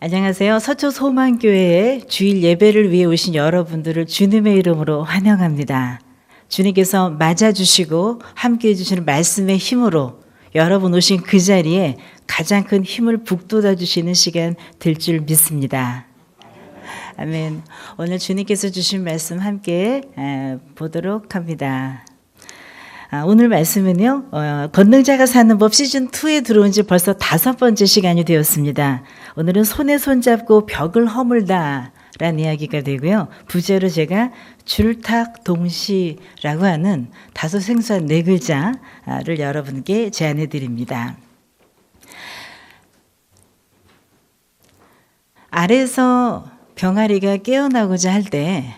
안녕하세요. 서초 소망교회에 주일 예배를 위해 오신 여러분들을 주님의 이름으로 환영합니다. 주님께서 맞아주시고 함께해 주시는 말씀의 힘으로 여러분 오신 그 자리에 가장 큰 힘을 북돋아 주시는 시간 될 줄 믿습니다. 아멘. 오늘 주님께서 주신 말씀 함께 보도록 합니다. 오늘 말씀은요, 권능자가 사는 법 시즌2에 들어온 지 벌써 5번째 시간이 되었습니다. 오늘은 손에 손잡고 벽을 허물다 라는 이야기가 되고요. 부제로 제가 줄탁동시라고 하는 다소 생소한 4글자를 여러분께 제안해 드립니다. 알에서 병아리가 깨어나고자 할 때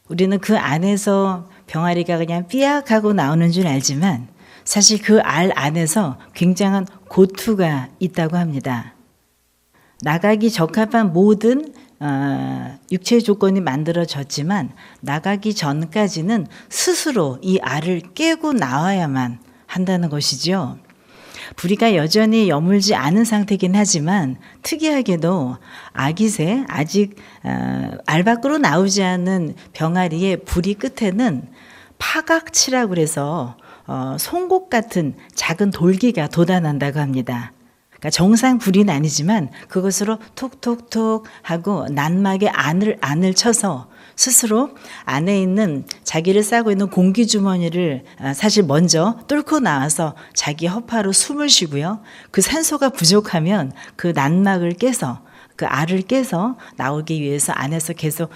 우리는 그 안에서 병아리가 그냥 삐약하고 나오는 줄 알지만 사실 그 알 안에서 굉장한 고투가 있다고 합니다. 나가기 적합한 모든 육체 조건이 만들어졌지만 나가기 전까지는 스스로 이 알을 깨고 나와야만 한다는 것이죠. 부리가 여전히 여물지 않은 상태긴 하지만 특이하게도 아기새 아직 알 밖으로 나오지 않은 병아리의 부리 끝에는 파각치라고 그래서 송곳 같은 작은 돌기가 돋아난다고 합니다. 그러니까 정상 부리는 아니지만 그것으로 톡톡톡 하고 난막에 안을 쳐서 스스로 안에 있는 자기를 싸고 있는 공기 주머니를 사실 먼저 뚫고 나와서 자기 허파로 숨을 쉬고요. 그 산소가 부족하면 그 난막을 깨서 그 알을 깨서 나오기 위해서 안에서 계속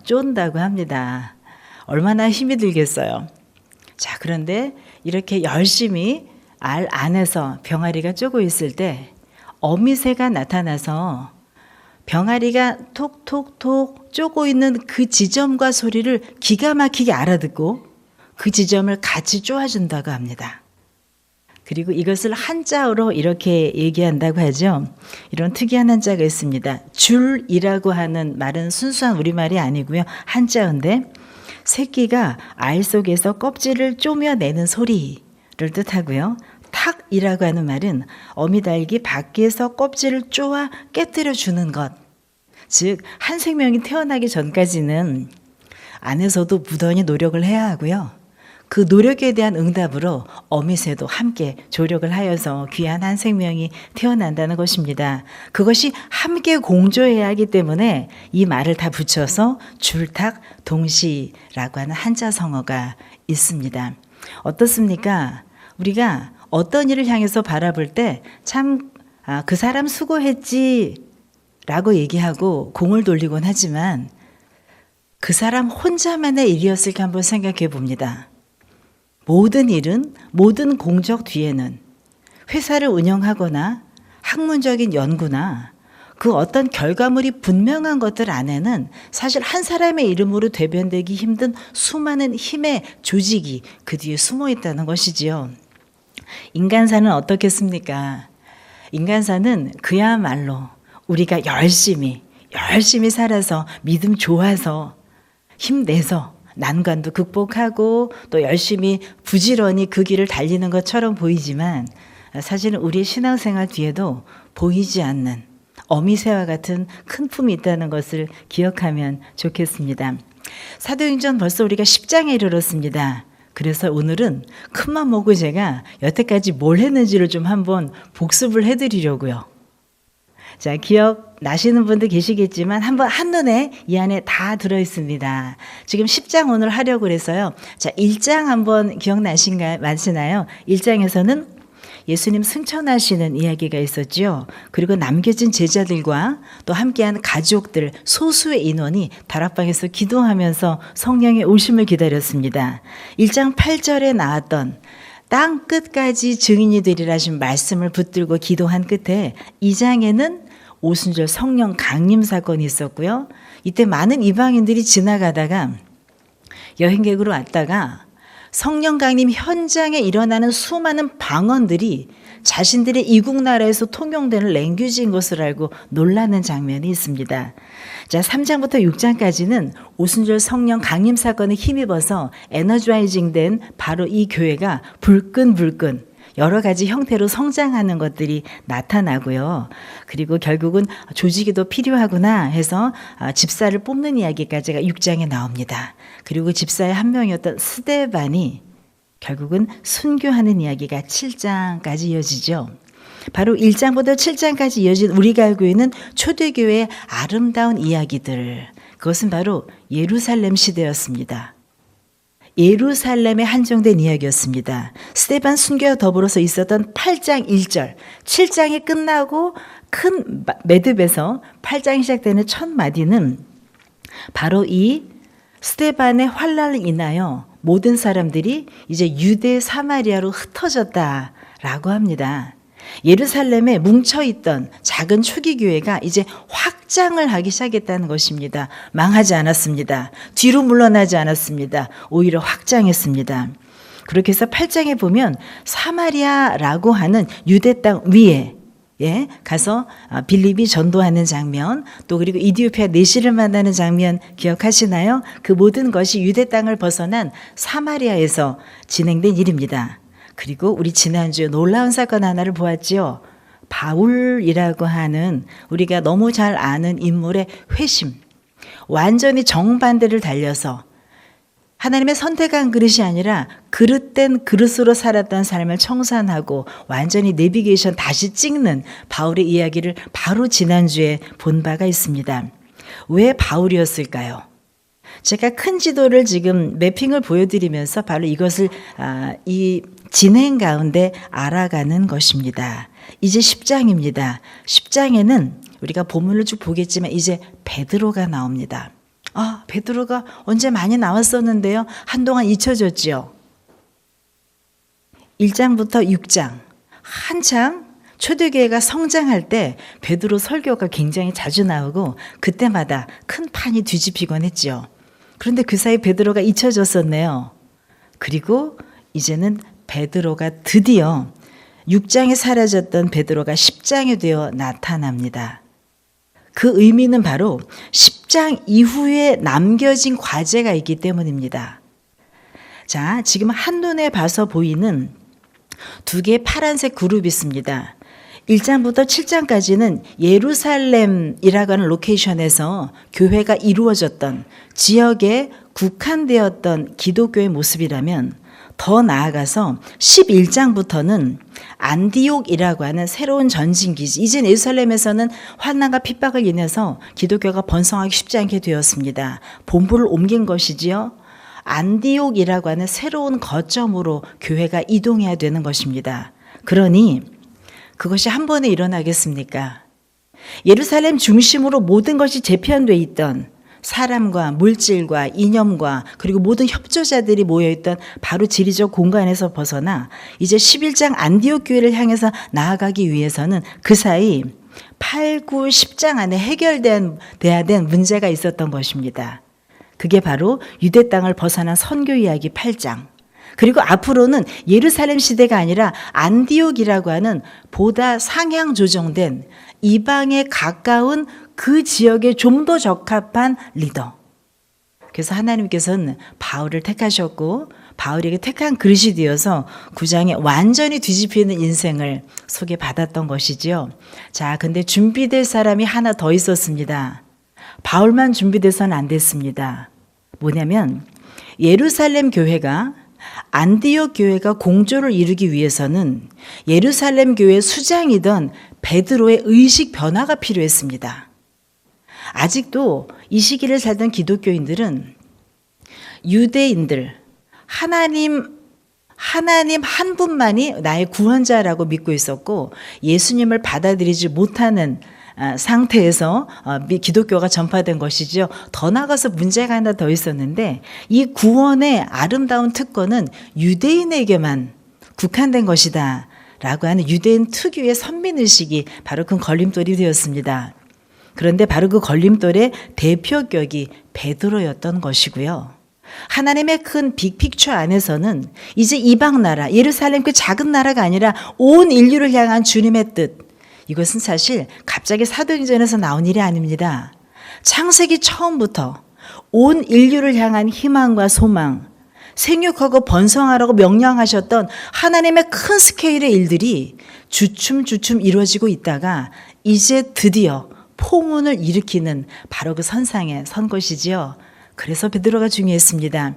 쫀다고 합니다. 얼마나 힘이 들겠어요. 자, 그런데 이렇게 열심히 알 안에서 병아리가 쪼고 있을 때 어미새가 나타나서 병아리가 톡톡톡 쪼고 있는 그 지점과 소리를 기가 막히게 알아듣고 그 지점을 같이 쪼아준다고 합니다. 그리고 이것을 한자어로 이렇게 얘기한다고 하죠. 이런 특이한 한자가 있습니다. 줄이라고 하는 말은 순수한 우리말이 아니고요. 한자어인데 새끼가 알 속에서 껍질을 쪼며내는 소리를 뜻하고요. 탁이라고 하는 말은 어미닭이 밖에서 껍질을 쪼아 깨뜨려 주는 것. 즉, 한 생명이 태어나기 전까지는 안에서도 무던히 노력을 해야 하고요. 그 노력에 대한 응답으로 어미새도 함께 조력을 하여서 귀한 한 생명이 태어난다는 것입니다. 그것이 함께 공조해야 하기 때문에 이 말을 다 붙여서 줄탁동시라고 하는 한자성어가 있습니다. 어떻습니까? 우리가 어떤 일을 향해서 바라볼 때 참 그 사람 수고했지 라고 얘기하고 공을 돌리곤 하지만 그 사람 혼자만의 일이었을까 한번 생각해 봅니다. 모든 일은 모든 공적 뒤에는 회사를 운영하거나 학문적인 연구나 그 어떤 결과물이 분명한 것들 안에는 사실 한 사람의 이름으로 대변되기 힘든 수많은 힘의 조직이 그 뒤에 숨어 있다는 것이지요. 인간사는 어떻겠습니까? 인간사는 그야말로 우리가 열심히 살아서 믿음 좋아서 힘내서 난관도 극복하고 또 열심히 부지런히 그 길을 달리는 것처럼 보이지만 사실은 우리의 신앙생활 뒤에도 보이지 않는 어미새와 같은 큰 품이 있다는 것을 기억하면 좋겠습니다. 사도행전 벌써 우리가 10장에 이르렀습니다. 그래서 오늘은 큰맘 먹고 제가 여태까지 뭘 했는지를 좀 한번 복습을 해드리려고요. 자, 기억 나시는 분들 계시겠지만 한번 한눈에 이 안에 다 들어있습니다. 지금 10장 오늘 하려고 그래서요. 자, 1장 한번 기억나시나요? 1장에서는 예수님 승천하시는 이야기가 있었죠. 그리고 남겨진 제자들과 또 함께한 가족들 소수의 인원이 다락방에서 기도하면서 성령의 오심을 기다렸습니다. 1장 8절에 나왔던 땅 끝까지 증인이 되리라 하신 말씀을 붙들고 기도한 끝에 2장에는 오순절 성령 강림 사건이 있었고요. 이때 많은 이방인들이 지나가다가 여행객으로 왔다가 성령 강림 현장에 일어나는 수많은 방언들이 자신들의 이국 나라에서 통용되는 랭귀지인 것을 알고 놀라는 장면이 있습니다. 자, 3장부터 6장까지는 오순절 성령 강림 사건에 힘입어서 에너자이징된 바로 이 교회가 불끈불끈 여러 가지 형태로 성장하는 것들이 나타나고요. 그리고 결국은 조직이 더 필요하구나 해서 집사를 뽑는 이야기까지가 6장에 나옵니다. 그리고 집사의 한 명이었던 스데반이 결국은 순교하는 이야기가 7장까지 이어지죠. 바로 1장부터 7장까지 이어진 우리가 알고 있는 초대교회의 아름다운 이야기들, 그것은 바로 예루살렘 시대였습니다. 예루살렘에 한정된 이야기였습니다. 스데반 순교와 더불어서 있었던 8장 1절, 7장이 끝나고 큰 매듭에서 8장이 시작되는 첫 마디는 바로 이 스데반의 환난을 인하여 모든 사람들이 이제 유대 사마리아로 흩어졌다라고 합니다. 예루살렘에 뭉쳐있던 작은 초기 교회가 이제 확장을 하기 시작했다는 것입니다. 망하지 않았습니다. 뒤로 물러나지 않았습니다. 오히려 확장했습니다. 그렇게 해서 8장에 보면 사마리아라고 하는 유대 땅 위에 가서 빌립이 전도하는 장면, 또 그리고 이디오피아 내시를 만나는 장면 기억하시나요? 그 모든 것이 유대 땅을 벗어난 사마리아에서 진행된 일입니다. 그리고 우리 지난주에 놀라운 사건 하나를 보았지요. 바울이라고 하는 우리가 너무 잘 아는 인물의 회심, 완전히 정반대를 달려서 하나님의 선택한 그릇이 아니라 그릇된 그릇으로 살았던 삶을 청산하고 완전히 내비게이션 다시 찍는 바울의 이야기를 바로 지난주에 본 바가 있습니다. 왜 바울이었을까요? 제가 큰 지도를 지금 매핑을 보여드리면서 바로 이것을 이 진행 가운데 알아가는 것입니다. 이제 10장입니다. 10장에는 우리가 본문을 쭉 보겠지만 이제 베드로가 나옵니다. 베드로가 언제 많이 나왔었는데요. 한동안 잊혀졌지요. 1장부터 6장 한창 초대교회가 성장할 때 베드로 설교가 굉장히 자주 나오고 그때마다 큰 판이 뒤집히곤 했죠. 그런데 그 사이 베드로가 잊혀졌었네요. 그리고 이제는 베드로가 드디어 6장에 사라졌던 베드로가 10장에 되어 나타납니다. 그 의미는 바로 10장 이후에 남겨진 과제가 있기 때문입니다. 자, 지금 한눈에 봐서 보이는 두 개의 파란색 그룹이 있습니다. 1장부터 7장까지는 예루살렘이라고 하는 로케이션에서 교회가 이루어졌던 지역에 국한되었던 기독교의 모습이라면, 더 나아가서 11장부터는 안디옥이라고 하는 새로운 전진기지, 이제 예루살렘에서는 환난과 핍박을 인해서 기독교가 번성하기 쉽지 않게 되었습니다. 본부를 옮긴 것이지요. 안디옥이라고 하는 새로운 거점으로 교회가 이동해야 되는 것입니다. 그러니 그것이 한 번에 일어나겠습니까? 예루살렘 중심으로 모든 것이 재편되어 있던 사람과 물질과 이념과 그리고 모든 협조자들이 모여있던 바로 지리적 공간에서 벗어나 이제 11장 안디옥 교회를 향해서 나아가기 위해서는 그 사이 8, 9, 10장 안에 해결돼야 된 문제가 있었던 것입니다. 그게 바로 유대 땅을 벗어난 선교 이야기 8장. 그리고 앞으로는 예루살렘 시대가 아니라 안디옥이라고 하는 보다 상향 조정된 이방에 가까운 그 지역에 좀 더 적합한 리더. 그래서 하나님께서는 바울을 택하셨고 바울에게 택한 그릇이 되어서 9장에 완전히 뒤집히는 인생을 소개받았던 것이지요. 자, 근데 준비될 사람이 하나 더 있었습니다. 바울만 준비돼서는 안 됐습니다. 뭐냐면 예루살렘 교회가 안디옥 교회가 공조를 이루기 위해서는 예루살렘 교회 수장이던 베드로의 의식 변화가 필요했습니다. 아직도 이 시기를 살던 기독교인들은 유대인들, 하나님 한 분만이 나의 구원자라고 믿고 있었고 예수님을 받아들이지 못하는 상태에서 기독교가 전파된 것이죠. 더 나아가서 문제가 하나 더 있었는데 이 구원의 아름다운 특권은 유대인에게만 국한된 것이다 라고 하는 유대인 특유의 선민의식이 바로 그 걸림돌이 되었습니다. 그런데 바로 그 걸림돌의 대표격이 베드로였던 것이고요. 하나님의 큰 빅픽처 안에서는 이제 이방 나라, 예루살렘 그 작은 나라가 아니라 온 인류를 향한 주님의 뜻, 이것은 사실 갑자기 사도행전에서 나온 일이 아닙니다. 창세기 처음부터 온 인류를 향한 희망과 소망, 생육하고 번성하라고 명령하셨던 하나님의 큰 스케일의 일들이 주춤주춤 이루어지고 있다가 이제 드디어 포문을 일으키는 바로 그 선상에 선 것이지요. 그래서 베드로가 중요했습니다.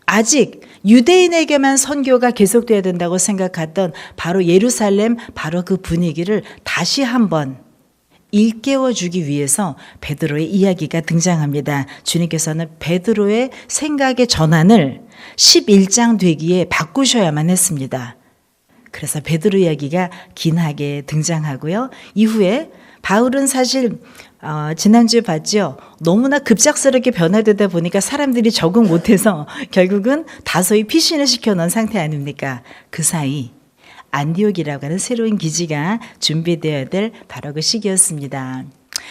아직 유대인에게만 선교가 계속돼야 된다고 생각했던 바로 예루살렘, 바로 그 분위기를 다시 한번 일깨워 주기 위해서 베드로의 이야기가 등장합니다. 주님께서는 베드로의 생각의 전환을 11장 되기에 바꾸셔야만 했습니다. 그래서 베드로 이야기가 긴하게 등장하고요. 이후에 바울은 사실 지난주에 봤죠. 너무나 급작스럽게 변화되다 보니까 사람들이 적응 못해서 결국은 다소히 피신을 시켜놓은 상태 아닙니까? 그 사이 안디옥이라고 하는 새로운 기지가 준비되어야 될 바로 그 시기였습니다.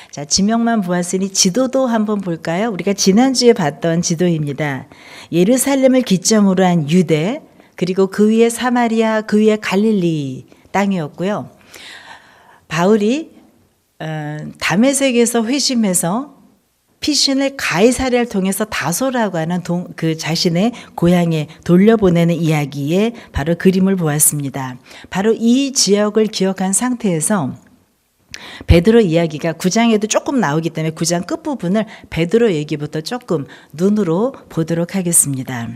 자, 지명만 보았으니 지도도 한번 볼까요? 우리가 지난주에 봤던 지도입니다. 예루살렘을 기점으로 한 유대, 그리고 그 위에 사마리아, 그 위에 갈릴리 땅이었고요. 바울이 다메섹에서 회심해서 피신을 가이사랴를 통해서 다소라고 하는 그 자신의 고향에 돌려보내는 이야기에 바로 그림을 보았습니다. 바로 이 지역을 기억한 상태에서 베드로 이야기가 9장에도 조금 나오기 때문에 9장 끝부분을 베드로 얘기부터 조금 눈으로 보도록 하겠습니다.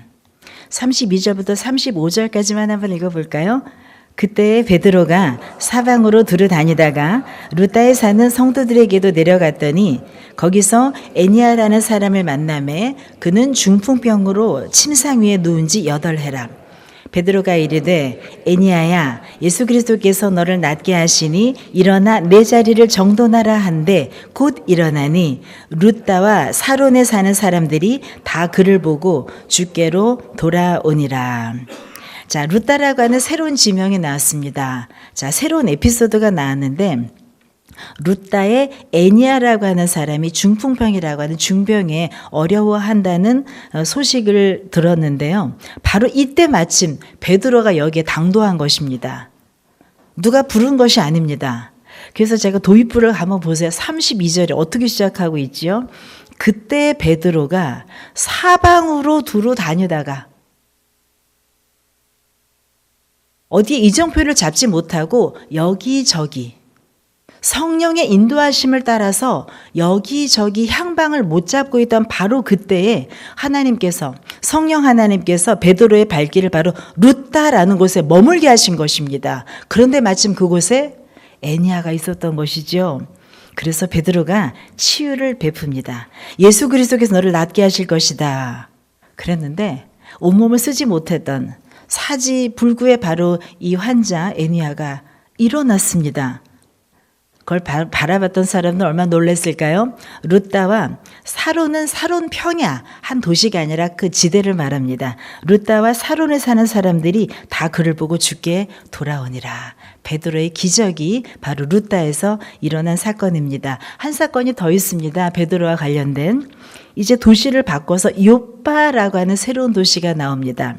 32절부터 35절까지만 한번 읽어볼까요? 그때 베드로가 사방으로 두루 다니다가 루다에 사는 성도들에게도 내려갔더니 거기서 애니아라는 사람을 만나매 그는 중풍병으로 침상 위에 누운 지 8해라. 베드로가 이르되 애니아야, 예수 그리스도께서 너를 낫게 하시니 일어나 내 자리를 정돈하라 한데 곧 일어나니 루다와 사론에 사는 사람들이 다 그를 보고 주께로 돌아오니라. 자, 루다라고 하는 새로운 지명이 나왔습니다. 자, 새로운 에피소드가 나왔는데 루다의 애니아라고 하는 사람이 중풍병이라고 하는 중병에 어려워한다는 소식을 들었는데요. 바로 이때 마침 베드로가 여기에 당도한 것입니다. 누가 부른 것이 아닙니다. 그래서 제가 도입부를 한번 보세요. 32절에 어떻게 시작하고 있지요? 그때 베드로가 사방으로 두루 다니다가 어디에 이정표를 잡지 못하고 여기저기 성령의 인도하심을 따라서 여기저기 향방을 못 잡고 있던 바로 그때에 성령 하나님께서 베드로의 발길을 바로 루다라는 곳에 머물게 하신 것입니다. 그런데 마침 그곳에 애니아가 있었던 것이죠. 그래서 베드로가 치유를 베풉니다. 예수 그리스도께서 너를 낫게 하실 것이다. 그랬는데 온몸을 쓰지 못했던 사지불구의 바로 이 환자 애니아가 일어났습니다. 그걸 바라봤던 사람은 얼마나 놀랐을까요? 루다와 사론은 사론 평야, 한 도시가 아니라 그 지대를 말합니다. 루다와 사론에 사는 사람들이 다 그를 보고 주께 돌아오니라. 베드로의 기적이 바로 루다에서 일어난 사건입니다. 한 사건이 더 있습니다. 베드로와 관련된. 이제 도시를 바꿔서 요빠라고 하는 새로운 도시가 나옵니다.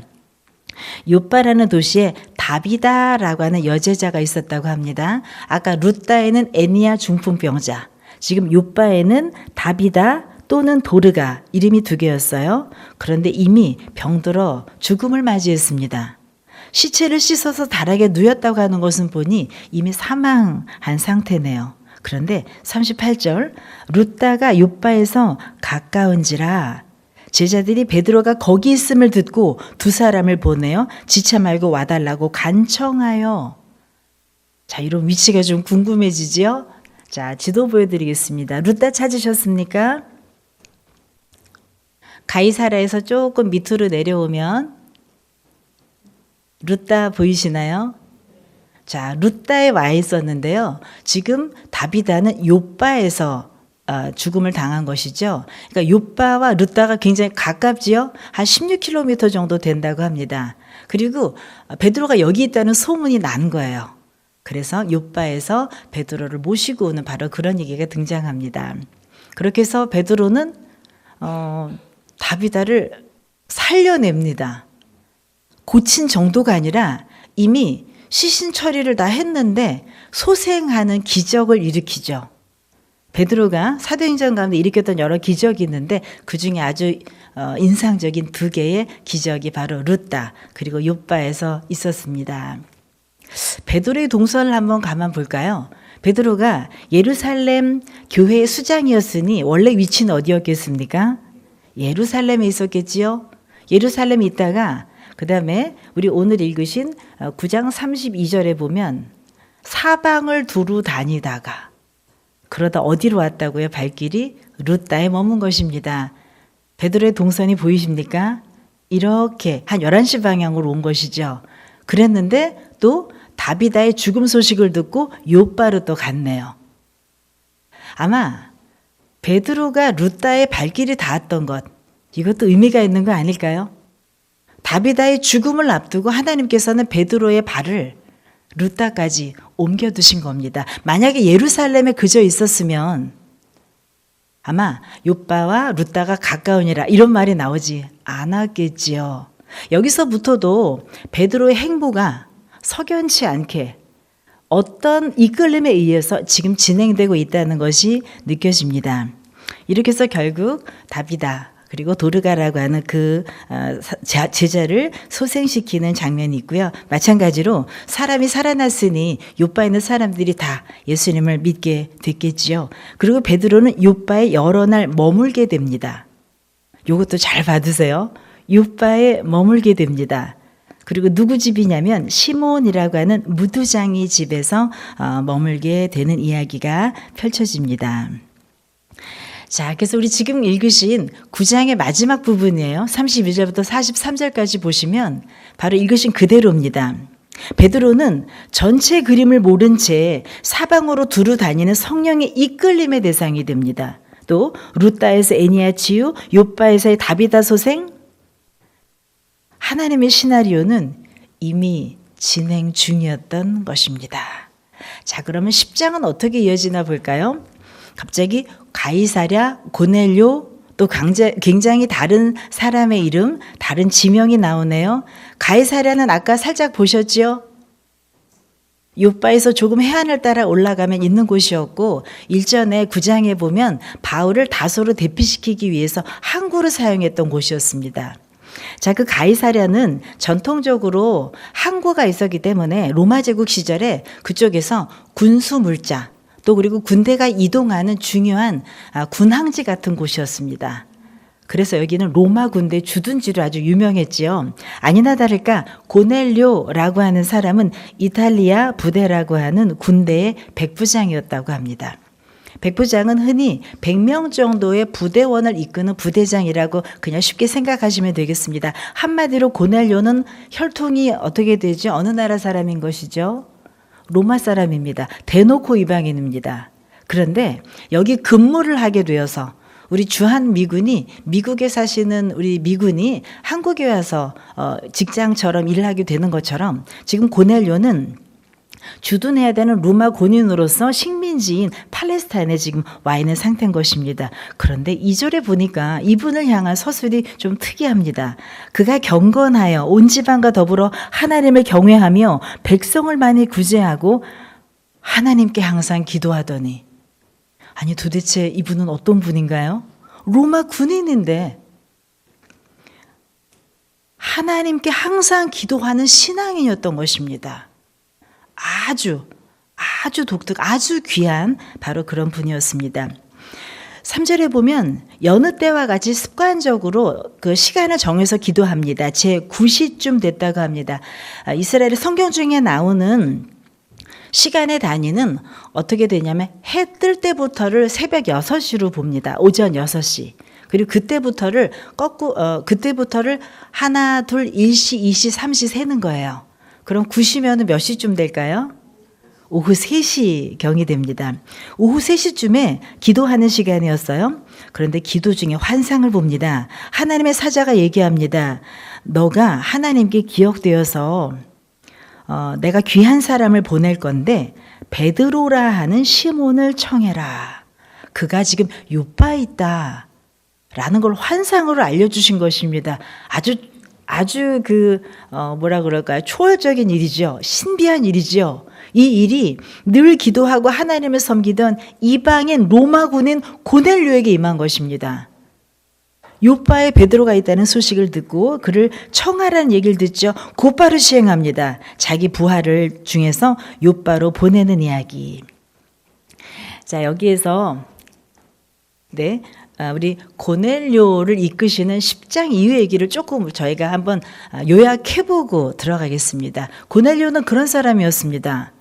요빠라는 도시에 다비다라고 하는 여제자가 있었다고 합니다. 아까 루다에는 애니아 중풍병자, 지금 요빠에는 다비다 또는 도르가 이름이 2개였어요. 그런데 이미 병들어 죽음을 맞이했습니다. 시체를 씻어서 다락에 누였다고 하는 것은 보니 이미 사망한 상태네요. 그런데 38절 루다가 요빠에서 가까운지라 제자들이 베드로가 거기 있음을 듣고 2 사람을 보내어 지체 말고 와달라고 간청하여. 자, 이런 위치가 좀 궁금해지죠? 자, 지도 보여드리겠습니다. 루다 찾으셨습니까? 가이사라에서 조금 밑으로 내려오면 루다 보이시나요? 자, 루다에 와 있었는데요. 지금 다비다는 요빠에서 죽음을 당한 것이죠. 그러니까 요빠와 루다가 굉장히 가깝지요. 한 16km 정도 된다고 합니다. 그리고 베드로가 여기 있다는 소문이 난 거예요. 그래서 요빠에서 베드로를 모시고 오는 바로 그런 얘기가 등장합니다. 그렇게 해서 베드로는 다비다를 살려냅니다. 고친 정도가 아니라 이미 시신 처리를 다 했는데 소생하는 기적을 일으키죠. 베드로가 사도행전 가운데 일으켰던 여러 기적이 있는데 그중에 아주 인상적인 두 개의 기적이 바로 룻다 그리고 욥바에서 있었습니다. 베드로의 동선을 한번 가만 볼까요? 베드로가 예루살렘 교회의 수장이었으니 원래 위치는 어디였겠습니까? 예루살렘에 있었겠지요. 예루살렘에 있다가 그 다음에 우리 오늘 읽으신 9장 32절에 보면 사방을 두루 다니다가 그러다 어디로 왔다고요? 발길이 룻다에 머문 것입니다. 베드로의 동선이 보이십니까? 이렇게 한 11시 방향으로 온 것이죠. 그랬는데 또 다비다의 죽음 소식을 듣고 욥바로 또 갔네요. 아마 베드로가 룻다에 발길이 닿았던 것, 이것도 의미가 있는 거 아닐까요? 다비다의 죽음을 앞두고 하나님께서는 베드로의 발을 룻다까지 옮겨두신 겁니다. 만약에 예루살렘에 그저 있었으면 아마 욥바와 룻다가 가까우니라 이런 말이 나오지 않았겠지요. 여기서부터도 베드로의 행보가 석연치 않게 어떤 이끌림에 의해서 지금 진행되고 있다는 것이 느껴집니다. 이렇게 해서 결국 다비다 그리고 도르가라고 하는 그 제자를 소생시키는 장면이 있고요. 마찬가지로 사람이 살아났으니 욥바에 있는 사람들이 다 예수님을 믿게 됐겠지요. 그리고 베드로는 욥바에 여러 날 머물게 됩니다. 이것도 잘 받으세요. 욥바에 머물게 됩니다. 그리고 누구 집이냐면 시몬이라고 하는 무두장이 집에서 머물게 되는 이야기가 펼쳐집니다. 자, 그래서 우리 지금 읽으신 9장의 마지막 부분이에요. 32절부터 43절까지 보시면 바로 읽으신 그대로입니다. 베드로는 전체 그림을 모른 채 사방으로 두루 다니는 성령의 이끌림의 대상이 됩니다. 또 룻다에서 에니야 치유, 욥바에서의 다비다 소생, 하나님의 시나리오는 이미 진행 중이었던 것입니다. 자, 그러면 10장은 어떻게 이어지나 볼까요? 갑자기 가이사랴, 고넬료, 또 굉장히 다른 사람의 이름, 다른 지명이 나오네요. 가이사랴는 아까 살짝 보셨죠? 욥바에서 조금 해안을 따라 올라가면 있는 곳이었고 일전에 9장에 보면 바울을 다소로 대피시키기 위해서 항구를 사용했던 곳이었습니다. 자, 그 가이사랴는 전통적으로 항구가 있었기 때문에 로마 제국 시절에 그쪽에서 군수 물자 또 그리고 군대가 이동하는 중요한 군항지 같은 곳이었습니다. 그래서 여기는 로마 군대 주둔지로 아주 유명했지요. 아니나 다를까 고넬료라고 하는 사람은 이탈리아 부대라고 하는 군대의 백부장이었다고 합니다. 백부장은 흔히 100명 정도의 부대원을 이끄는 부대장이라고 그냥 쉽게 생각하시면 되겠습니다. 한마디로 고넬료는 혈통이 어떻게 되죠? 어느 나라 사람인 것이죠? 로마 사람입니다. 대놓고 이방인입니다. 그런데 여기 근무를 하게 되어서 우리 주한 미군이 미국에 사시는 우리 미군이 한국에 와서 직장처럼 일하게 되는 것처럼 지금 고넬료는 주둔해야 되는 로마 군인으로서 식민지인 팔레스타인에 지금 와 있는 상태인 것입니다. 그런데 2절에 보니까 이분을 향한 서술이 좀 특이합니다. 그가 경건하여 온 지방과 더불어 하나님을 경외하며 백성을 많이 구제하고 하나님께 항상 기도하더니 아니 도대체 이분은 어떤 분인가요? 로마 군인인데 하나님께 항상 기도하는 신앙인이었던 것입니다. 아주 독특, 아주 귀한 바로 그런 분이었습니다. 3절에 보면 여느 때와 같이 습관적으로 그 시간을 정해서 기도합니다. 제 9시쯤 됐다고 합니다. 이스라엘의 성경 중에 나오는 시간의 단위는 어떻게 되냐면 해 뜰 때부터를 새벽 6시로 봅니다. 오전 6시. 그리고 그때부터를 그때부터를 하나, 둘, 1시, 2시, 3시 세는 거예요. 그럼 9시면 몇 시쯤 될까요? 오후 3시경이 됩니다. 오후 3시쯤에 기도하는 시간이었어요. 그런데 기도 중에 환상을 봅니다. 하나님의 사자가 얘기합니다. 너가 하나님께 기억되어서 내가 귀한 사람을 보낼 건데 베드로라 하는 시몬을 청해라. 그가 지금 욥바에 있다. 라는 걸 환상으로 알려주신 것입니다. 아주 뭐라 그럴까요? 초월적인 일이죠. 신비한 일이죠. 이 일이 늘 기도하고 하나님을 섬기던 이방인 로마 군인 고넬료에게 임한 것입니다. 요빠에 베드로가 있다는 소식을 듣고 그를 청하라는 얘기를 듣죠. 곧바로 시행합니다. 자기 부하를 중에서 요빠로 보내는 이야기. 자, 여기에서 우리 고넬료를 이끄시는 10장 이후 얘기를 조금 저희가 한번 요약해보고 들어가겠습니다. 고넬료는 그런 사람이었습니다.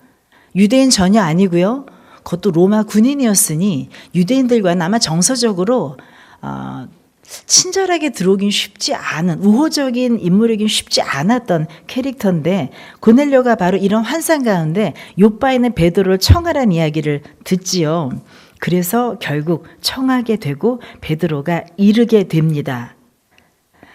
유대인 전혀 아니고요. 그것도 로마 군인이었으니 유대인들과는 아마 정서적으로 친절하게 들어오긴 쉽지 않은, 우호적인 인물이긴 쉽지 않았던 캐릭터인데, 고넬료가 바로 이런 환상 가운데 요빠에 있는 베드로를 청하라는 이야기를 듣지요. 그래서 결국 청하게 되고 베드로가 이르게 됩니다.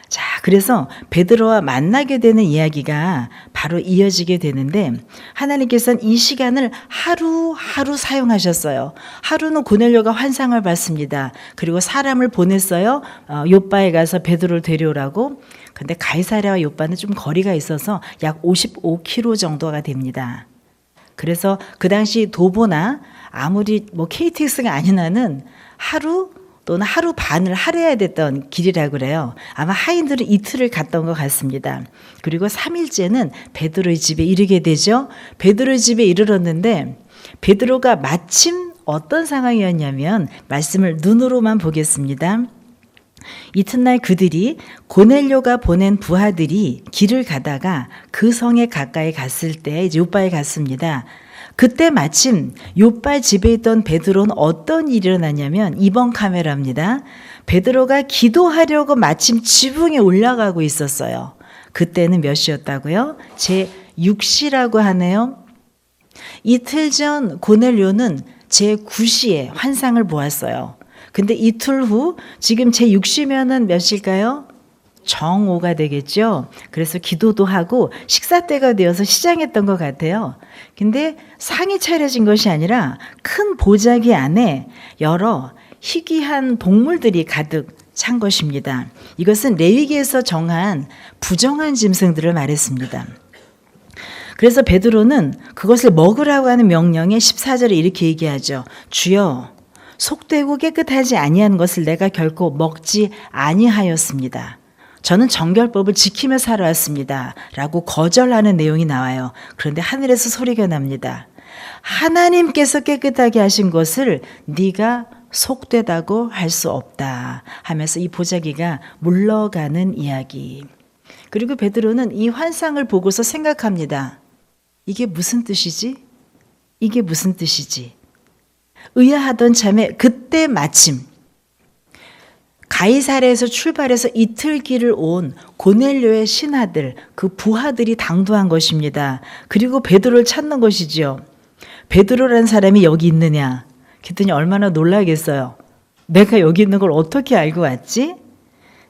자, 그래서 베드로와 만나게 되는 이야기가 바로 이어지게 되는데, 하나님께서는 이 시간을 하루하루 사용하셨어요. 하루는 고넬료가 환상을 봤습니다. 그리고 사람을 보냈어요. 요빠에 가서 베드로를 데려오라고. 근데 가이사랴와 요빠는 좀 거리가 있어서 약 55km 정도가 됩니다. 그래서 그 당시 도보나 아무리 KTX가 아닌 한은 하루 또는 하루 반을 할애해야 됐던 길이라고 그래요. 아마 하인들은 이틀을 갔던 것 같습니다. 그리고 3일째는 베드로의 집에 이르게 되죠. 베드로의 집에 이르렀는데 베드로가 마침 어떤 상황이었냐면, 말씀을 눈으로만 보겠습니다. 이튿날 그들이 고넬료가 보낸 부하들이 길을 가다가 그 성에 가까이 갔을 때 이제 요빠에 갔습니다. 그때 마침 요빠 집에 있던 베드로는 어떤 일이 일어났냐면, 이번 카메라입니다. 베드로가 기도하려고 마침 지붕에 올라가고 있었어요. 그때는 몇 시였다고요? 제 6시라고 하네요. 이틀 전 고넬료는 제 9시에 환상을 보았어요. 근데 이틀 후 지금 제 6시면은 몇 시일까요? 정오가 되겠죠. 그래서 기도도 하고 식사 때가 되어서 시장했던 것 같아요. 근데 상이 차려진 것이 아니라 큰 보자기 안에 여러 희귀한 동물들이 가득 찬 것입니다. 이것은 레위기에서 정한 부정한 짐승들을 말했습니다. 그래서 베드로는 그것을 먹으라고 하는 명령에 14절에 이렇게 얘기하죠. 주여, 속되고 깨끗하지 아니한 것을 내가 결코 먹지 아니하였습니다. 저는 정결법을 지키며 살아왔습니다. 라고 거절하는 내용이 나와요. 그런데 하늘에서 소리가 납니다. 하나님께서 깨끗하게 하신 것을 네가 속되다고 할 수 없다 하면서 이 보자기가 물러가는 이야기. 그리고 베드로는 이 환상을 보고서 생각합니다. 이게 무슨 뜻이지? 이게 무슨 뜻이지? 의아하던 참에 그때 마침 가이사랴에서 출발해서 이틀 길을 온 고넬료의 신하들, 그 부하들이 당도한 것입니다. 그리고 베드로를 찾는 것이지요. 베드로라는 사람이 여기 있느냐? 그랬더니 얼마나 놀라겠어요. 내가 여기 있는 걸 어떻게 알고 왔지?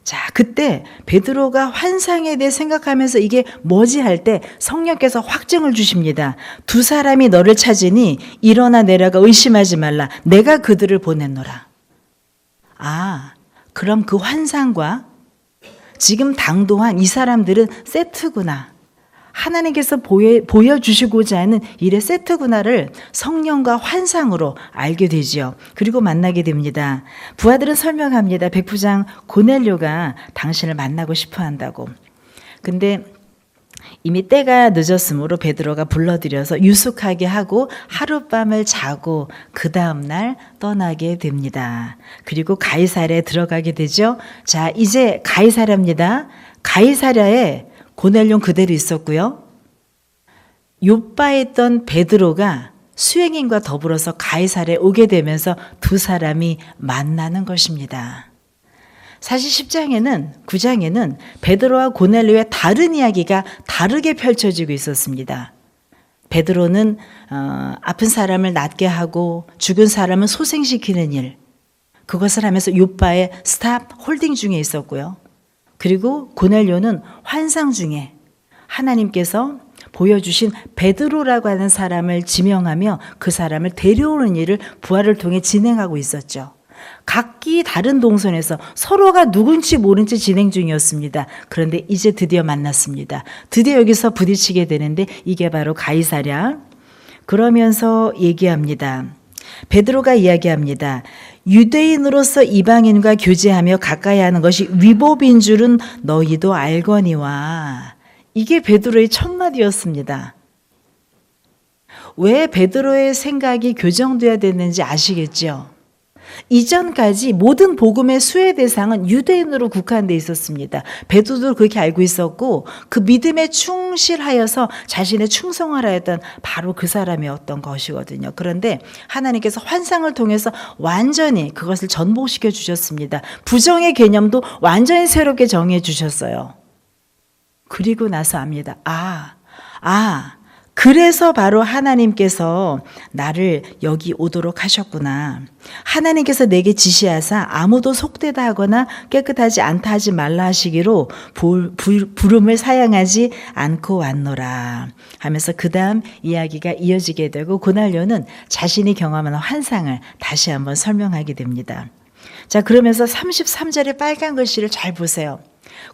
자, 그때 베드로가 환상에 대해 생각하면서 이게 뭐지 할 때 성령께서 확증을 주십니다. 두 사람이 너를 찾으니 일어나 내려가 의심하지 말라. 내가 그들을 보냈노라. 그럼 그 환상과 지금 당도한 이 사람들은 세트구나. 하나님께서 보여주시고자 하는 일의 세트구나를 성령과 환상으로 알게 되지요. 그리고 만나게 됩니다. 부하들은 설명합니다. 백부장 고넬료가 당신을 만나고 싶어 한다고. 근데 이미 때가 늦었으므로 베드로가 불러들여서 유숙하게 하고 하룻밤을 자고 그 다음날 떠나게 됩니다. 그리고 가이사랴에 들어가게 되죠. 자, 이제 가이사랴입니다. 가이사랴에 고넬료 그대로 있었고요. 요빠에 있던 베드로가 수행인과 더불어서 가이사랴에 오게 되면서 두 사람이 만나는 것입니다. 사실 9장에는 베드로와 고넬료의 다른 이야기가 다르게 펼쳐지고 있었습니다. 베드로는 아픈 사람을 낫게 하고 죽은 사람을 소생시키는 일, 그것을 하면서 요빠의 스탑 홀딩 중에 있었고요. 그리고 고넬료는 환상 중에 하나님께서 보여주신 베드로라고 하는 사람을 지명하며 그 사람을 데려오는 일을 부하를 통해 진행하고 있었죠. 각기 다른 동선에서 서로가 누군지 모른 채 진행 중이었습니다. 그런데 이제 드디어 만났습니다. 드디어 여기서 부딪히게 되는데 이게 바로 가이사랴. 그러면서 얘기합니다. 베드로가 이야기합니다. 유대인으로서 이방인과 교제하며 가까이 하는 것이 위법인 줄은 너희도 알거니와. 이게 베드로의 첫 마디였습니다. 왜 베드로의 생각이 교정돼야 됐는지 아시겠죠? 이전까지 모든 복음의 수혜 대상은 유대인으로 국한돼 있었습니다. 베드로도 그렇게 알고 있었고 그 믿음에 충실하여서 자신의 충성을 하였던 바로 그 사람이었던 것이거든요. 그런데 하나님께서 환상을 통해서 완전히 그것을 전복시켜 주셨습니다. 부정의 개념도 완전히 새롭게 정해 주셨어요. 그리고 나서 압니다. 그래서 바로 하나님께서 나를 여기 오도록 하셨구나. 하나님께서 내게 지시하사 아무도 속되다 하거나 깨끗하지 않다 하지 말라 하시기로 부름을 사양하지 않고 왔노라 하면서 그 다음 이야기가 이어지게 되고 고넬료는 자신이 경험하는 환상을 다시 한번 설명하게 됩니다. 자, 그러면서 33절의 빨간 글씨를 잘 보세요.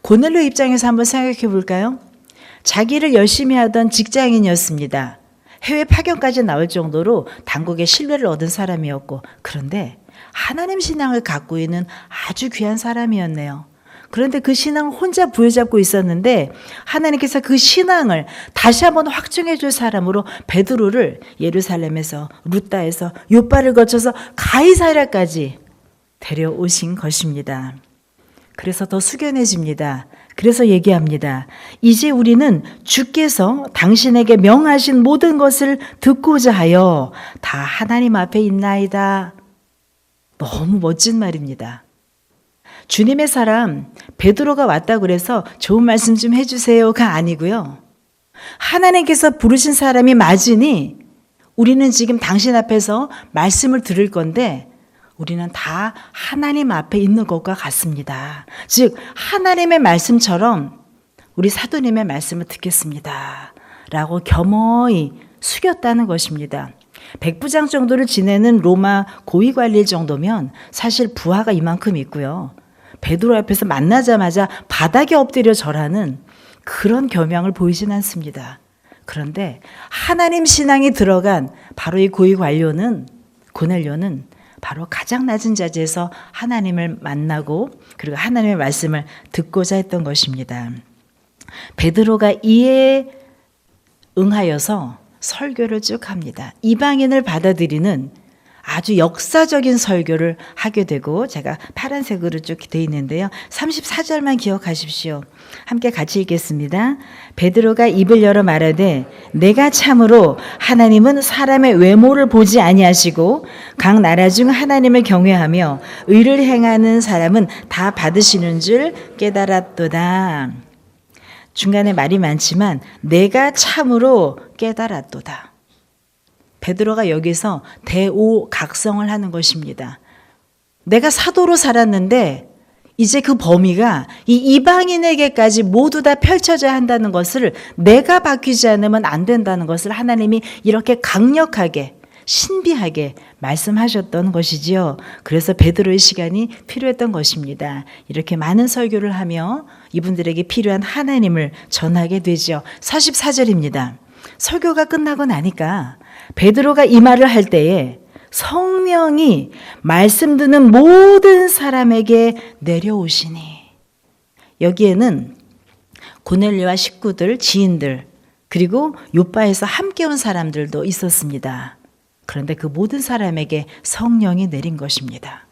고넬료 입장에서 한번 생각해 볼까요? 자기를 열심히 하던 직장인이었습니다. 해외 파견까지 나올 정도로 당국의 신뢰를 얻은 사람이었고, 그런데 하나님 신앙을 갖고 있는 아주 귀한 사람이었네요. 그런데 그 신앙을 혼자 부여잡고 있었는데 하나님께서 그 신앙을 다시 한번 확증해 줄 사람으로 베드로를 예루살렘에서 루다에서 요빠를 거쳐서 가이사랴까지 데려오신 것입니다. 그래서 더 숙연해집니다. 그래서 얘기합니다. 이제 우리는 주께서 당신에게 명하신 모든 것을 듣고자 하여 다 하나님 앞에 있나이다. 너무 멋진 말입니다. 주님의 사람 베드로가 왔다 그래서 좋은 말씀 좀 해주세요가 아니고요. 하나님께서 부르신 사람이 맞으니 우리는 지금 당신 앞에서 말씀을 들을 건데 우리는 다 하나님 앞에 있는 것과 같습니다. 즉 하나님의 말씀처럼 우리 사도님의 말씀을 듣겠습니다 라고 겸허히 숙였다는 것입니다. 백부장 정도를 지내는 로마 고위관리일 정도면 사실 부하가 이만큼 있고요. 베드로 앞에서 만나자마자 바닥에 엎드려 절하는 그런 겸양을 보이진 않습니다. 그런데 하나님 신앙이 들어간 바로 이 고위관료는 고넬료는 바로 가장 낮은 자리에서 하나님을 만나고 그리고 하나님의 말씀을 듣고자 했던 것입니다. 베드로가 이에 응하여서 설교를 쭉 합니다. 이방인을 받아들이는 아주 역사적인 설교를 하게 되고 제가 파란색으로 쭉 되어 있는데요. 34절만 기억하십시오. 함께 같이 읽겠습니다. 베드로가 입을 열어 말하되 내가 참으로 하나님은 사람의 외모를 보지 아니하시고 각 나라 중 하나님을 경외하며 의를 행하는 사람은 다 받으시는 줄 깨달았도다. 중간에 말이 많지만 내가 참으로 깨달았도다. 베드로가 여기서 대오각성을 하는 것입니다. 내가 사도로 살았는데 이제 그 범위가 이 이방인에게까지 모두 다 펼쳐져야 한다는 것을 내가 바뀌지 않으면 안 된다는 것을 하나님이 이렇게 강력하게 신비하게 말씀하셨던 것이지요. 그래서 베드로의 시간이 필요했던 것입니다. 이렇게 많은 설교를 하며 이분들에게 필요한 하나님을 전하게 되죠. 44절입니다. 설교가 끝나고 나니까 베드로가 이 말을 할 때에 성령이 말씀 듣는 모든 사람에게 내려오시니 여기에는 고넬료와 식구들, 지인들 그리고 요빠에서 함께 온 사람들도 있었습니다. 그런데 그 모든 사람에게 성령이 내린 것입니다.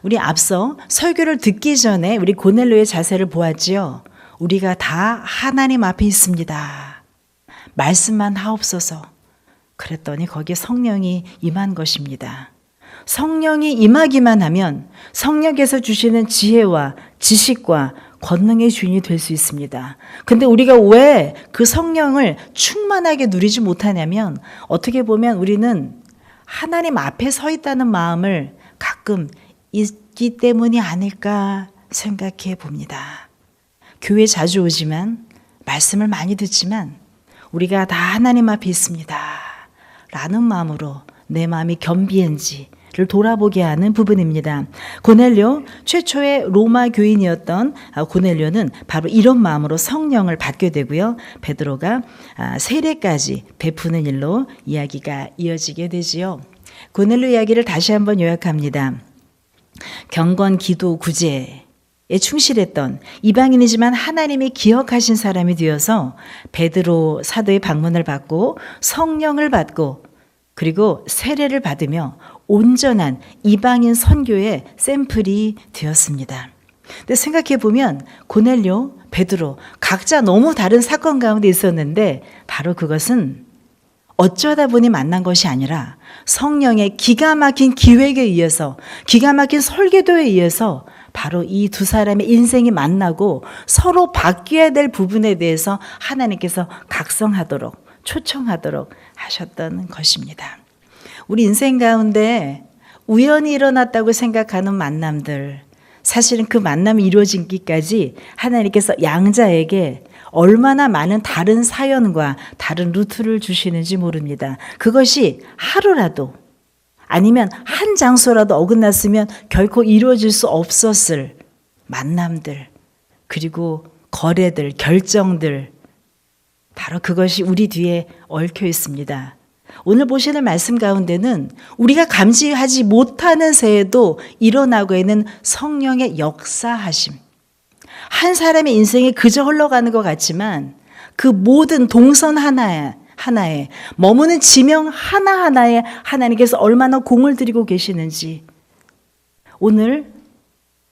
우리 앞서 설교를 듣기 전에 우리 고넬료의 자세를 보았지요. 우리가 다 하나님 앞에 있습니다. 말씀만 하옵소서. 그랬더니 거기에 성령이 임한 것입니다. 성령이 임하기만 하면 성령께서 주시는 지혜와 지식과 권능의 주인이 될 수 있습니다. 근데 우리가 왜 그 성령을 충만하게 누리지 못하냐면 어떻게 보면 우리는 하나님 앞에 서 있다는 마음을 가끔 있기 때문이 아닐까 생각해 봅니다. 교회 자주 오지만 말씀을 많이 듣지만 우리가 다 하나님 앞에 있습니다 라는 마음으로 내 마음이 겸비한지 돌아보게 하는 부분입니다. 고넬료, 최초의 로마 교인이었던 고넬료는 바로 이런 마음으로 성령을 받게 되고요. 베드로가 세례까지 베푸는 일로 이야기가 이어지게 되지요. 고넬료 이야기를 다시 한번 요약합니다. 경건, 기도, 구제에 충실했던 이방인이지만 하나님이 기억하신 사람이 되어서 베드로 사도의 방문을 받고 성령을 받고 그리고 세례를 받으며 온전한 이방인 선교의 샘플이 되었습니다. 근데 생각해 보면 고넬료, 베드로 각자 너무 다른 사건 가운데 있었는데 바로 그것은 어쩌다 보니 만난 것이 아니라 성령의 기가 막힌 기획에 의해서 기가 막힌 설계도에 의해서 바로 이 두 사람의 인생이 만나고 서로 바뀌어야 될 부분에 대해서 하나님께서 각성하도록 초청하도록 하셨던 것입니다. 우리 인생 가운데 우연히 일어났다고 생각하는 만남들, 사실은 그 만남이 이루어지기까지 하나님께서 양자에게 얼마나 많은 다른 사연과 다른 루트를 주시는지 모릅니다. 그것이 하루라도 아니면 한 장소라도 어긋났으면 결코 이루어질 수 없었을 만남들, 그리고 거래들, 결정들, 바로 그것이 우리 뒤에 얽혀 있습니다. 오늘 보시는 말씀 가운데는 우리가 감지하지 못하는 새에도 일어나고 있는 성령의 역사하심, 한 사람의 인생이 그저 흘러가는 것 같지만 그 모든 동선 하나에 머무는 지명 하나하나에 하나님께서 얼마나 공을 들이고 계시는지, 오늘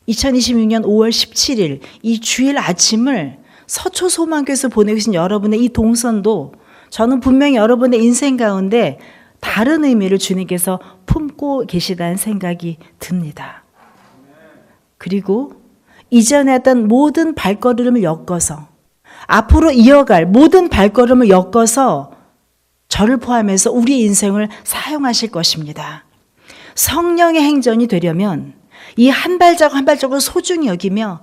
2026년 5월 17일 이 주일 아침을 서초소망교에서 보내신 여러분의 이 동선도 저는 분명히 여러분의 인생 가운데 다른 의미를 주님께서 품고 계시다는 생각이 듭니다. 그리고 이전에 했던 모든 발걸음을 엮어서 앞으로 이어갈 모든 발걸음을 엮어서 저를 포함해서 우리 인생을 사용하실 것입니다. 성령의 행전이 되려면 이 한 발자국 한 발자국을 소중히 여기며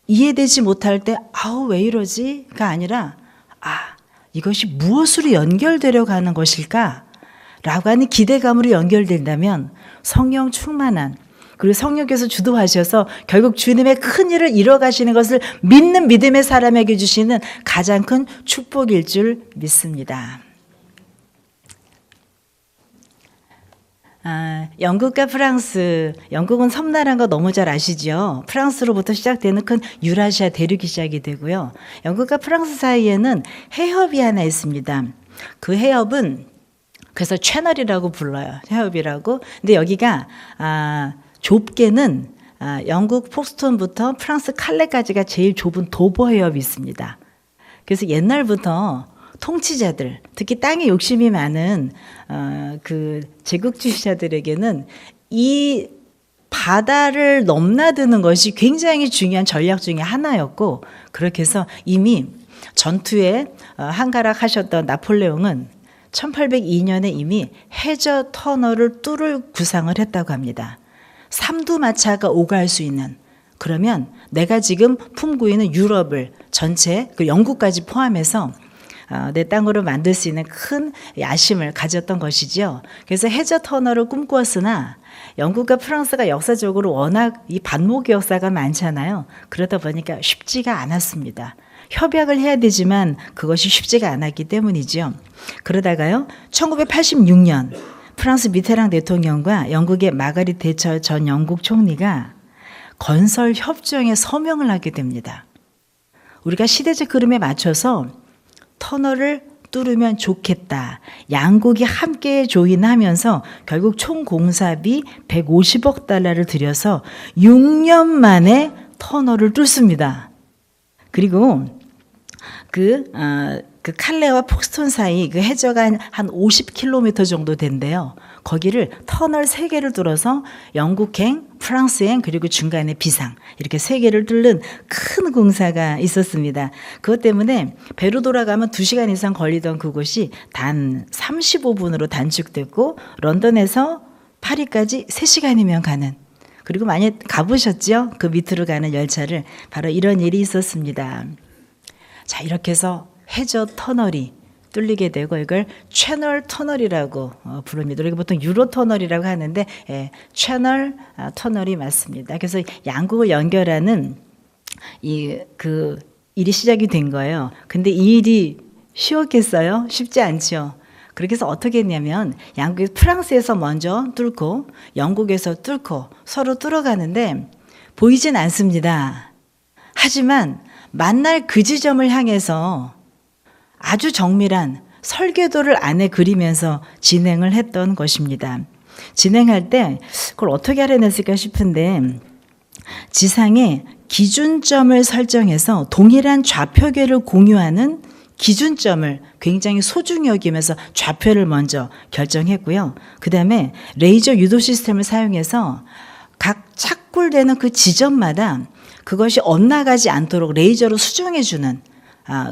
이해되지 못할 때 왜 이러지가 아니라 이것이 무엇으로 연결되려고 하는 것일까? 라고 하는 기대감으로 연결된다면 성령 충만한, 그리고 성령께서 주도하셔서 결국 주님의 큰 일을 이뤄가시는 것을 믿는 믿음의 사람에게 주시는 가장 큰 축복일 줄 믿습니다. 영국과 프랑스, 영국은 섬나라인 거 너무 잘 아시죠? 프랑스로부터 시작되는 큰 유라시아 대륙이 시작이 되고요. 영국과 프랑스 사이에는 해협이 하나 있습니다. 그 해협은 그래서 채널이라고 불러요. 해협이라고. 근데 여기가 좁게는 영국 폭스톤부터 프랑스 칼레까지가 제일 좁은 도버 해협이 있습니다. 그래서 옛날부터 통치자들, 특히 땅에 욕심이 많은 그 제국주의자들에게는 이 바다를 넘나드는 것이 굉장히 중요한 전략 중에 하나였고, 그렇게 해서 이미 전투에 한가락하셨던 나폴레옹은 1802년에 이미 해저 터널을 뚫을 구상을 했다고 합니다. 삼두마차가 오갈 수 있는, 그러면 내가 지금 품고 있는 유럽을 전체, 그 영국까지 포함해서 내 땅으로 만들 수 있는 큰 야심을 가졌던 것이죠. 그래서 해저 터널을 꿈꾸었으나 영국과 프랑스가 역사적으로 워낙 이 반목의 역사가 많잖아요. 그러다 보니까 쉽지가 않았습니다. 협약을 해야 되지만 그것이 쉽지가 않았기 때문이죠. 그러다가요, 1986년 프랑스 미테랑 대통령과 영국의 마가릿 대처 전 영국 총리가 건설 협정에 서명을 하게 됩니다. 우리가 시대적 흐름에 맞춰서 터널을 뚫으면 좋겠다. 양국이 함께 조인하면서 결국 총 공사비 150억 달러를 들여서 6년 만에 터널을 뚫습니다. 그리고 그 칼레와 폭스톤 사이 그 해저가 한 50km 정도 된대요. 거기를 터널 3개를 뚫어서 영국행, 프랑스행, 그리고 중간에 비상, 이렇게 3개를 뚫는 큰 공사가 있었습니다. 그것 때문에 배로 돌아가면 2시간 이상 걸리던 그곳이 단 35분으로 단축됐고, 런던에서 파리까지 3시간이면 가는, 그리고 많이 가보셨죠? 그 밑으로 가는 열차를. 바로 이런 일이 있었습니다. 자, 이렇게 해서 해저 터널이 뚫리게 되고 이걸 채널 터널이라고 부릅니다. 우리가 보통 유로 터널이라고 하는데 채널 터널이 맞습니다. 그래서 양국을 연결하는 일이 시작이 된 거예요. 근데 이 일이 쉬웠겠어요? 쉽지 않죠. 그렇게 해서 어떻게 했냐면 양국이 프랑스에서 먼저 뚫고 영국에서 뚫고 서로 뚫어가는데 보이진 않습니다. 하지만 만날 그 지점을 향해서 아주 정밀한 설계도를 안에 그리면서 진행을 했던 것입니다. 진행할 때 그걸 어떻게 알아냈을까 싶은데 지상에 기준점을 설정해서 동일한 좌표계를 공유하는 기준점을 굉장히 소중히 여기면서 좌표를 먼저 결정했고요. 그 다음에 레이저 유도 시스템을 사용해서 각 착굴되는 그 지점마다 그것이 엇나가지 않도록 레이저로 수정해주는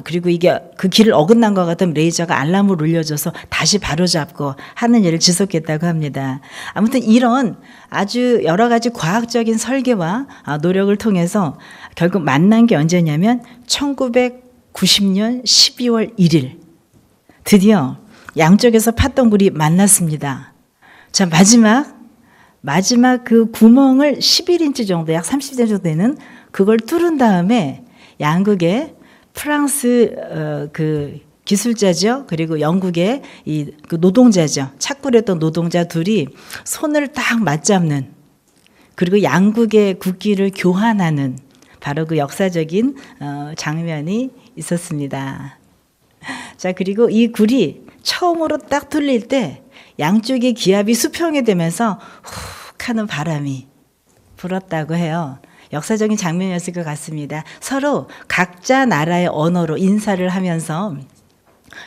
그리고 이게 그 길을 어긋난 것 같으면 레이저가 알람을 울려줘서 다시 바로잡고 하는 일을 지속했다고 합니다. 아무튼 이런 아주 여러 가지 과학적인 설계와 노력을 통해서 결국 만난 게 언제냐면 1990년 12월 1일 드디어 양쪽에서 팠던 만났습니다. 자, 마지막 그 구멍을 11인치 정도, 약 30cm 정도 되는 그걸 뚫은 다음에 양국의 프랑스 그 기술자죠. 그리고 영국의 그 노동자죠. 착굴했던 노동자 둘이 손을 딱 맞잡는 그리고 양국의 국기를 교환하는 바로 그 역사적인 장면이 있었습니다. 자, 그리고 이 굴이 처음으로 딱 뚫릴 때 양쪽의 기압이 수평이 되면서 훅 하는 바람이 불었다고 해요. 역사적인 장면이었을 것 같습니다. 서로 각자 나라의 언어로 인사를 하면서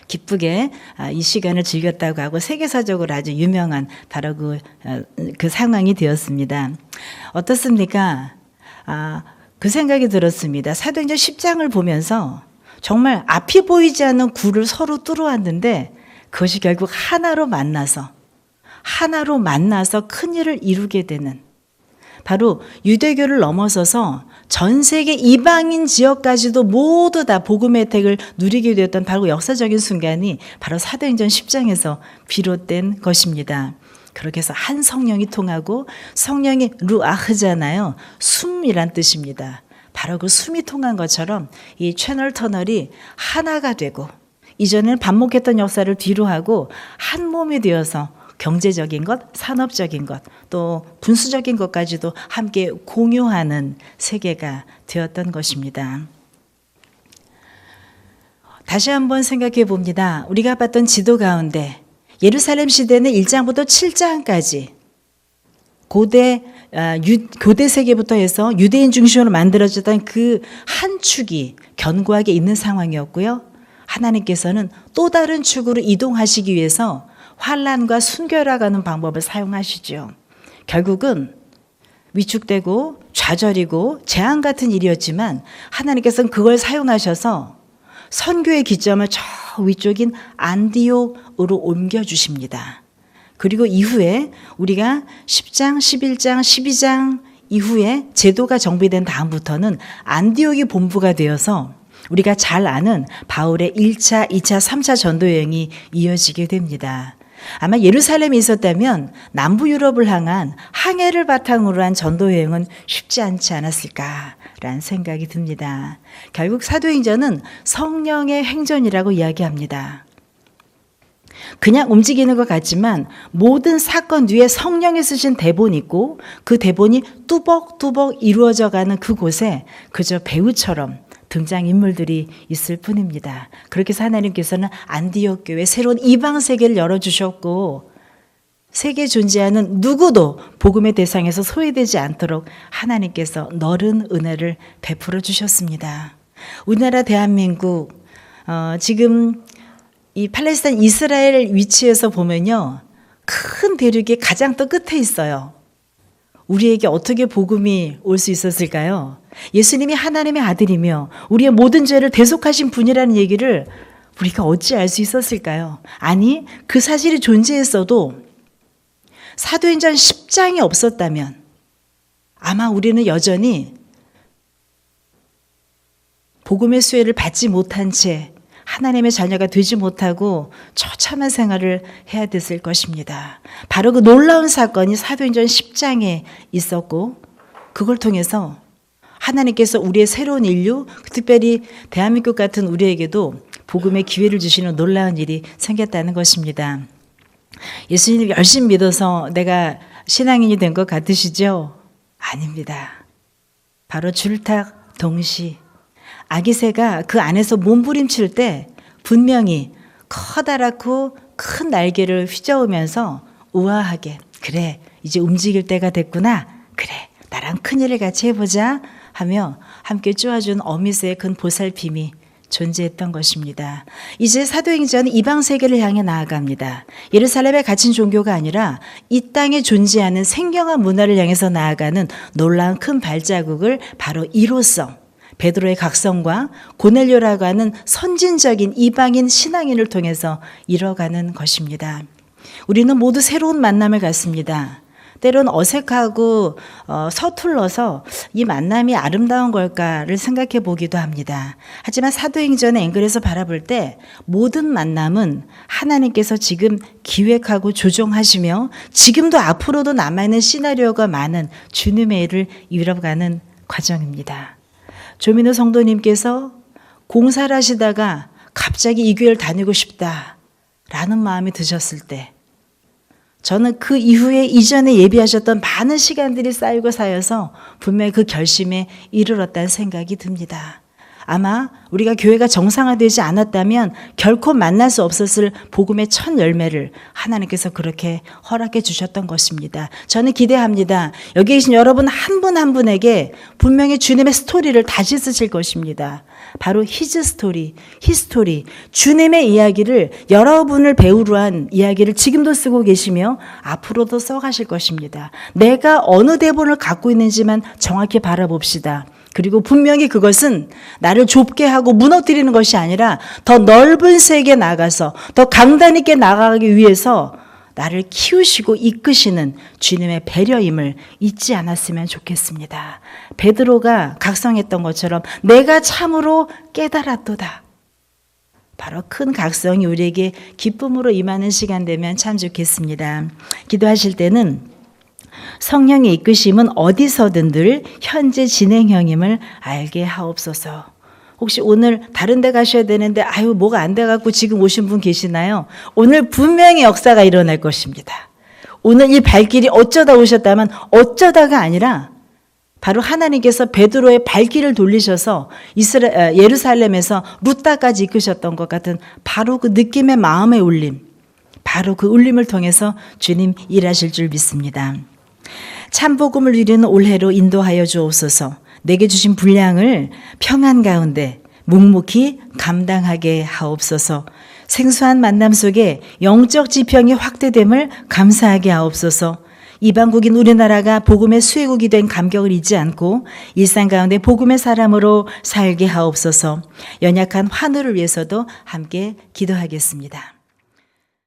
기쁘게 이 시간을 즐겼다고 하고 세계사적으로 아주 유명한 바로 그 상황이 되었습니다. 어떻습니까? 그 생각이 들었습니다. 사도행전 10장을 보면서 정말 앞이 보이지 않는 굴을 서로 뚫어왔는데 그것이 결국 하나로 만나서 큰 일을 이루게 되는 바로 유대교를 넘어서서 전 세계 이방인 지역까지도 모두 다 복음의 혜택을 누리게 되었던 바로 역사적인 순간이 바로 사도행전 10장에서 비롯된 것입니다. 그렇게 해서 한 성령이 통하고 성령이 루아흐잖아요. 숨이란 뜻입니다. 바로 그 숨이 통한 것처럼 이 채널 터널이 하나가 되고 이전에는 반목했던 역사를 뒤로 하고 한 몸이 되어서 경제적인 것, 산업적인 것, 또 군수적인 것까지도 함께 공유하는 세계가 되었던 것입니다. 다시 한번 생각해 봅니다. 우리가 봤던 지도 가운데 예루살렘 시대는 1장부터 7장까지 교대 세계부터 해서 유대인 중심으로 만들어졌던 그 한 축이 견고하게 있는 상황이었고요. 하나님께서는 또 다른 축으로 이동하시기 위해서 환란과 순결화가는 방법을 사용하시죠. 결국은 위축되고 좌절이고 재앙 같은 일이었지만 하나님께서는 그걸 사용하셔서 선교의 기점을 저 위쪽인 안디옥으로 옮겨주십니다. 그리고 이후에 우리가 10장, 11장, 12장 이후에 제도가 정비된 다음부터는 안디옥이 본부가 되어서 우리가 잘 아는 바울의 1차, 2차, 3차 전도 여행이 이어지게 됩니다. 아마 예루살렘이 있었다면 남부 유럽을 향한 항해를 바탕으로 한 전도 여행은 쉽지 않지 않았을까라는 생각이 듭니다. 결국 사도행전은 성령의 행전이라고 이야기합니다. 그냥 움직이는 것 같지만 모든 사건 뒤에 성령이 쓰신 대본이 있고 그 대본이 뚜벅뚜벅 이루어져 가는 그곳에 그저 배우처럼 등장인물들이 있을 뿐입니다. 그렇게 해서 하나님께서는 안디옥 교회 새로운 이방 세계를 열어주셨고 세계에 존재하는 누구도 복음의 대상에서 소외되지 않도록 하나님께서 넓은 은혜를 베풀어 주셨습니다. 우리나라 대한민국 지금 이 팔레스타인 이스라엘 위치에서 보면요. 큰 대륙의 가장 또 끝에 있어요. 우리에게 어떻게 복음이 올 수 있었을까요? 예수님이 하나님의 아들이며 우리의 모든 죄를 대속하신 분이라는 얘기를 우리가 어찌 알 수 있었을까요? 아니, 그 사실이 존재했어도 사도행전 10장이 없었다면 아마 우리는 여전히 복음의 수혜를 받지 못한 채 하나님의 자녀가 되지 못하고 처참한 생활을 해야 됐을 것입니다. 바로 그 놀라운 사건이 사도행전 10장에 있었고 그걸 통해서 하나님께서 우리의 새로운 인류, 특별히 대한민국 같은 우리에게도 복음의 기회를 주시는 놀라운 일이 생겼다는 것입니다. 예수님 열심히 믿어서 내가 신앙인이 된 것 같으시죠? 아닙니다. 바로 줄탁 동시 아기새가 그 안에서 몸부림칠 때 분명히 커다랗고 큰 날개를 휘저으면서 우아하게 그래 이제 움직일 때가 됐구나 그래 나랑 큰일을 같이 해보자 하며 함께 쪼아준 어미새의 큰 보살핌이 존재했던 것입니다. 이제 사도행전은 이방 세계를 향해 나아갑니다. 예루살렘에 갇힌 종교가 아니라 이 땅에 존재하는 생경한 문화를 향해서 나아가는 놀라운 큰 발자국을 바로 이로써 베드로의 각성과 고넬료라고 하는 선진적인 이방인 신앙인을 통해서 이뤄가는 것입니다. 우리는 모두 새로운 만남을 갖습니다. 때론 어색하고 서툴러서 이 만남이 아름다운 걸까를 생각해 보기도 합니다. 하지만 사도행전의 앵글에서 바라볼 때 모든 만남은 하나님께서 지금 기획하고 조종하시며 지금도 앞으로도 남아있는 시나리오가 많은 주님의 일을 이뤄가는 과정입니다. 조민호 성도님께서 공사를 하시다가 갑자기 이 교회를 다니고 싶다라는 마음이 드셨을 때 저는 그 이후에 이전에 예비하셨던 많은 시간들이 쌓이고 쌓여서 분명히 그 결심에 이르렀다는 생각이 듭니다. 아마 우리가 교회가 정상화되지 않았다면 결코 만날 수 없었을 복음의 첫 열매를 하나님께서 그렇게 허락해 주셨던 것입니다. 저는 기대합니다. 여기 계신 여러분 한 분 한 분에게 분명히 주님의 스토리를 다시 쓰실 것입니다. 바로 히즈 스토리, 히스토리, 주님의 이야기를 여러분을 배우로 한 이야기를 지금도 쓰고 계시며 앞으로도 써가실 것입니다. 내가 어느 대본을 갖고 있는지만 정확히 바라봅시다. 그리고 분명히 그것은 나를 좁게 하고 무너뜨리는 것이 아니라 더 넓은 세계에 나가서 더 강단 있게 나가기 위해서 나를 키우시고 이끄시는 주님의 배려임을 잊지 않았으면 좋겠습니다. 베드로가 각성했던 것처럼 내가 참으로 깨달았도다. 바로 큰 각성이 우리에게 기쁨으로 임하는 시간 되면 참 좋겠습니다. 기도하실 때는 성령의 이끄심은 어디서든 늘 현재 진행형임을 알게 하옵소서. 혹시 오늘 다른 데 가셔야 되는데 뭐가 안 돼갖고 지금 오신 분 계시나요? 오늘 분명히 역사가 일어날 것입니다. 오늘 이 발길이 어쩌다 오셨다면 어쩌다가 아니라 바로 하나님께서 베드로의 발길을 돌리셔서 예루살렘에서 루따까지 이끄셨던 것 같은 바로 그 느낌의 마음의 울림, 바로 그 울림을 통해서 주님 일하실 줄 믿습니다. 참복음을 누리는 올해로 인도하여 주옵소서. 내게 주신 분량을 평안 가운데 묵묵히 감당하게 하옵소서. 생소한 만남 속에 영적 지평이 확대됨을 감사하게 하옵소서. 이방국인 우리나라가 복음의 수혜국이 된 감격을 잊지 않고 일상 가운데 복음의 사람으로 살게 하옵소서. 연약한 환우를 위해서도 함께 기도하겠습니다.